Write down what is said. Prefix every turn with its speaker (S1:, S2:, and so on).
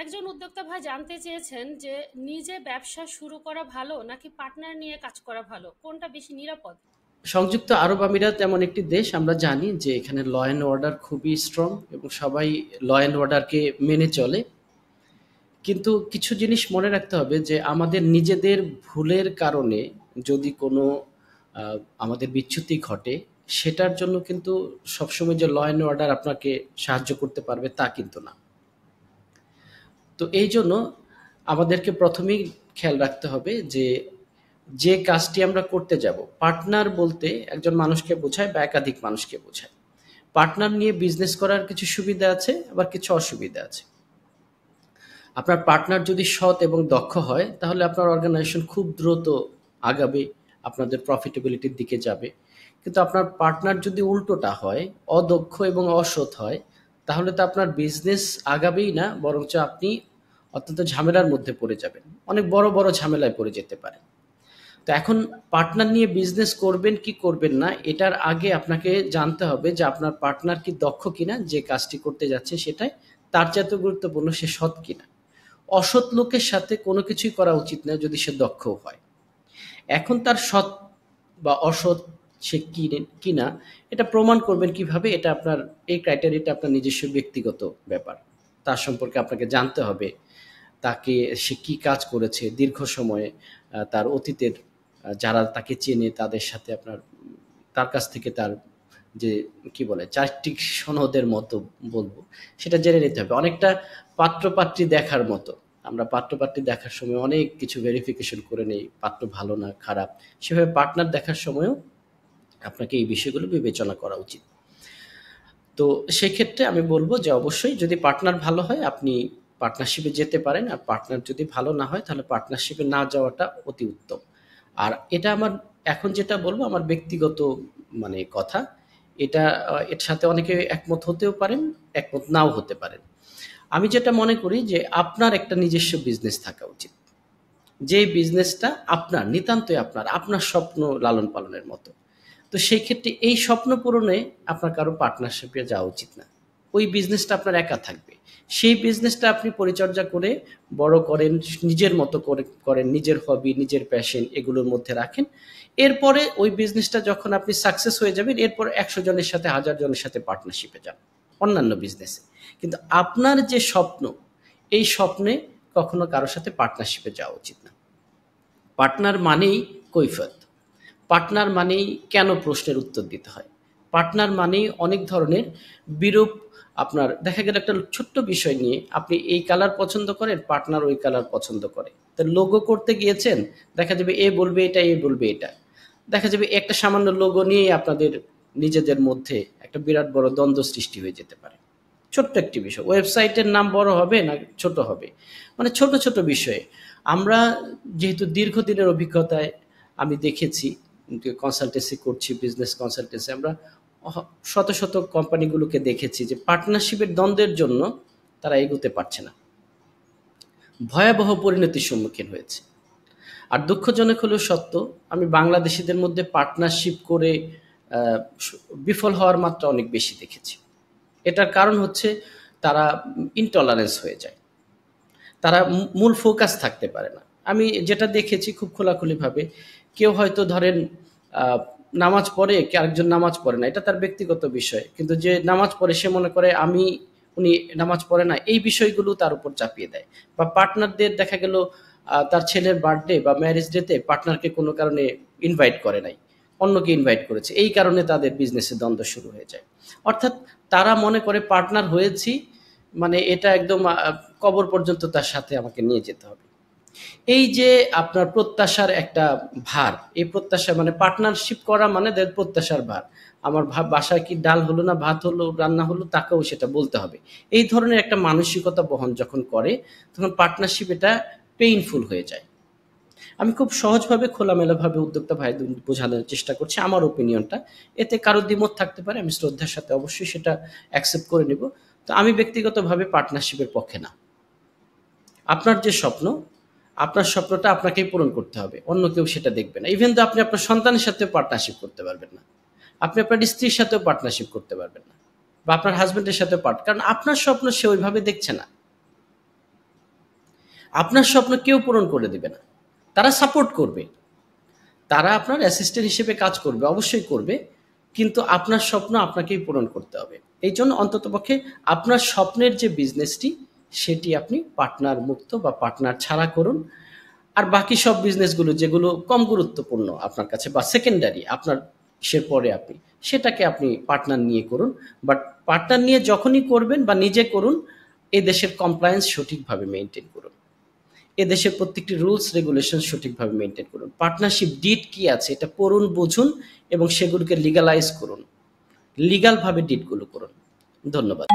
S1: একজন উদ্যোক্তা ভাই জানতে চেয়েছেন যে নিজে ব্যবসা শুরু করা ভালো নাকি পার্টনার নিয়ে কাজ করা ভালো, কোনটা বেশি নিরাপদ?
S2: সংযুক্ত আরব আমিরাত এমন একটি দেশ, আমরা জানি যে এখানে ল অ্যান্ড অর্ডার খুবই স্ট্রং এবং সবাই ল অ্যান্ড অর্ডারকে মেনে চলে। কিন্তু কিছু জিনিস মনে রাখতে হবে যে আমাদের নিজেদের ভুলের কারণে যদি কোনো আহ, আমাদের বিচ্যুতি ঘটে, সেটার জন্য কিন্তু সবসময় যে ল অ্যান্ড অর্ডার আপনাকে সাহায্য করতে পারবে তা কিন্তু না। তো এই জন্য আমাদেরকে প্রথমেই খেয়াল রাখতে হবে যে যে কাজটি আমরা করতে যাব, পার্টনার বলতে একজন মানুষকে বোঝায় বা একাধিক মানুষকে বোঝায়। পার্টনার নিয়ে বিজনেস করার কিছু সুবিধা আছে, আবার কিছু অসুবিধা আছে। আপনার পার্টনার যদি সৎ এবং দক্ষ হয় তাহলে আপনার অর্গানাইজেশন খুব দ্রুত আগাবে, আপনাদের প্রফিটেবিলিটির দিকে যাবে। কিন্তু আপনার পার্টনার যদি উল্টোটা হয়, অদক্ষ এবং অসৎ হয়, তাহলে তো আপনার বিজনেস আগাবেই না, বরঞ্চ আপনি অত্যন্ত ঝামেলার মধ্যে পড়ে যাবেন, অনেক বড় বড় ঝামেলায় পড়ে যেতে পারেন। তো এখন পার্টনার নিয়ে বিজনেস করবেন কি করবেন না, এটার আগে আপনাকে জানতে হবে যে আপনার পার্টনার কি দক্ষ কিনা, যে কাজটি করতে যাচ্ছে সেটাই, তার চাইতে গুরুত্বপূর্ণ সে সৎ কিনা। অসৎ লোকের সাথে কোনো কিছুই করা উচিত না যদি সে দক্ষও হয়। এখন তার সৎ বা অসৎ সে কিনা এটা প্রমাণ করবেন কিভাবে, এটা আপনার এই ক্রাইটেরিয়াটা আপনার নিজস্ব ব্যক্তিগত ব্যাপার। তার সম্পর্কে আপনাকে জানতে হবে, তাকে সে কি কাজ করেছে দীর্ঘ সময়ে, তার অতীতের যারা তাকে চেনে তাদের সাথে আপনার তার কাছ থেকে তার যে কি বলে চারিত্রিক সনদের মতো বলবো, সেটা জেনে নিতে হবে। অনেকটা পাত্রপাত্রী দেখার মতো, আমরা পাত্রপাত্রী দেখার সময় অনেক কিছু ভেরিফিকেশন করে নেই, পাত্র ভালো না খারাপ, সেভাবে পার্টনার দেখার সময়ও আপনাকে এই বিষয়গুলো বিবেচনা করা উচিত। তো সেক্ষেত্রে আমি বলব যে অবশ্যই যদি পার্টনার ভালো হয় আপনি পার্টনারশিপে যেতে পারেন, আর পার্টনার যদি ভালো না হয় তাহলে পার্টনারশিপে না যাওয়াটা অতি উত্তম। আর এটা আমার এখন যেটা বলবো আমার ব্যক্তিগত মানে কথা, এটা এর সাথে অনেকে একমত হতেও পারেন, একমত নাও হতে পারেন। আমি যেটা মনে করি যে আপনার একটা নিজস্ব বিজনেস থাকা উচিত, যে বিজনেসটা আপনার নিতান্তই আপনার আপনার স্বপ্ন লালন পালনের মতো। তো সেই ক্ষেত্রে এই স্বপ্ন পূরণে আপনার কারো পার্টনারশিপে যাওয়া উচিত না। ওই বিজনেসটা আপনার একা থাকবে, সেই বিজনেসটা আপনি পরিচর্যা করে বড় করেন, নিজের মতো করে করেন, নিজের হবি নিজের প্যাশন এগুলোর মধ্যে রাখেন। এরপরে ওই বিজনেসটা যখন আপনি সাকসেস হয়ে যাবেন, এরপর ১০০ জনের সাথে ১০০০ জনের সাথে পার্টনারশিপে যান অন্যান্য বিজনেসে। কিন্তু আপনার যে স্বপ্ন, এই স্বপ্নে কখনো কারোর সাথে পার্টনারশিপে যাওয়া উচিত না। পার্টনার মানেই কৈফিয়ত, পার্টনার মানেই কেন প্রশ্নের উত্তর দিতে হয়, পার্টনার মানেই অনেক ধরনের বিরূপ। আপনার দেখা গেল একটা ছোট্ট বিষয় নিয়ে আপনি এই কালার পছন্দ করেন, পার্টনার ওই কালার পছন্দ করে, তা লোগো করতে গিয়েছেন, দেখা যাবে এ বলবে এটা এ বলবে এটা, দেখা যাবে একটা সামান্য লোগো নিয়েই আপনাদের নিজেদের মধ্যে একটা বিরাট বড় দ্বন্দ্ব সৃষ্টি হয়ে যেতে পারে। ছোট্ট একটি বিষয়, ওয়েবসাইটের নাম বড় হবে না ছোট হবে, মানে ছোট ছোট বিষয়ে আমরা যেহেতু দীর্ঘদিনের অভিজ্ঞতায় আমি দেখেছি, কনসালটেন্সি করছি, বিজনেস কনসালটেন্সি, আমরা শত শত কোম্পানিগুলোকে দেখেছি যে পার্টনারশিপের দ্বন্দ্বের জন্য তারা এগোতে পারছে না, ভয়াবহ পরিণতির সম্মুখীন হয়েছে। আর দুঃখজনক হলেও সত্য, আমি বাংলাদেশিদের মধ্যে পার্টনারশিপ করে আহ, বিফল হওয়ার মাত্রা অনেক বেশি দেখেছি। এটার কারণ হচ্ছে তারা ইনটলারেন্স হয়ে যায়, তারা মূল ফোকাস থাকতে পারে না। আমি যেটা দেখেছি খুব খোলাখুলিভাবে, কেউ হয়তো ধরেন আহ, নামাজ পড়ে, কে আরেকজন নামাজ পড়ে না, এটা তার ব্যক্তিগত বিষয়, কিন্তু যে নামাজ পড়ে সে মনে করে আমি উনি নামাজ পড়ে না, এই বিষয়গুলো তার উপর চাপিয়ে দেয়। বা পার্টনারদের দেখা গেল তার ছেলের বার্থডে বা ম্যারেজ ডেতে পার্টনারকে কোনো কারণে ইনভাইট করে নাই, অন্যকে ইনভাইট করেছে, এই কারণে তাদের বিজনেসে দ্বন্দ্ব শুরু হয়ে যায়। অর্থাৎ তারা মনে করে পার্টনার হয়েছি মানে এটা একদম কবর পর্যন্ত তার সাথে আমাকে নিয়ে যেতে হবে। এই যে আপনার প্রত্যাশার একটা ভার, এই প্রত্যাশা মানে পার্টনারশিপ করা মানে প্রত্যাশার ভার, আমার বাসায় কি ডাল হলো না ভাত হলো রান্না হলো তাকেও সেটা বলতে হবে, এই ধরনের একটা মানসিকতা বহন যখন করে, তখন পার্টনারশিপ এটা পেইনফুল হয়ে যায়। আমি খুব সহজভাবে খোলামেলাভাবে উদ্যোক্তা ভাইদের বোঝানোর চেষ্টা করছি আমার ওপিনিয়নটা, এতে কারো দ্বিমত থাকতে পারে, আমি শ্রদ্ধার সাথে অবশ্যই সেটা অ্যাকসেপ্ট করে নিব। তো আমি ব্যক্তিগতভাবে পার্টনারশিপের পক্ষে না। আপনার যে স্বপ্ন, আপনার স্বপ্নটা আপনাকেই পূরণ করতে হবে, অন্য কেউ সেটা দেখবে না। ইভেন তো আপনি আপনার সন্তানের সাথেও পার্টনারশিপ করতে পারবেন না, আপনি আপনার স্ত্রীর সাথেও পার্টনারশিপ করতে পারবেন না, বা আপনার হাজবেন্ডের সাথেও কারণ আপনার স্বপ্ন সে ওইভাবে দেখছে না। আপনার স্বপ্ন কেউ পূরণ করে দেবে না, তারা সাপোর্ট করবে, তারা আপনার অ্যাসিস্ট্যান্ট হিসেবে কাজ করবে, অবশ্যই করবে, কিন্তু আপনার স্বপ্ন আপনাকেই পূরণ করতে হবে। এই জন্য অন্ততপক্ষে আপনার স্বপ্নের যে বিজনেসটি সেটি আপনি পার্টনার মুক্ত বা পার্টনার ছাড়া করুন। আর বাকি সব বিজনেসগুলো যেগুলো কম গুরুত্বপূর্ণ আপনার কাছে বা সেকেন্ডারি আপনার ইসের পরে আপনি সেটাকে আপনি পার্টনার নিয়ে করুন। বাট পার্টনার নিয়ে যখনই করবেন বা নিজে করুন, এ দেশের কমপ্লায়েন্স সঠিকভাবে মেনটেন করুন, এদেশের প্রত্যেকটি রুলস রেগুলেশন সঠিকভাবে মেনটেন করুন। পার্টনারশিপ ডিড কি আছে এটা পড়ুন, বুঝুন এবং সেগুলোকে লিগালাইজ করুন, লিগাল ভাবে ডিডগুলো করুন। ধন্যবাদ।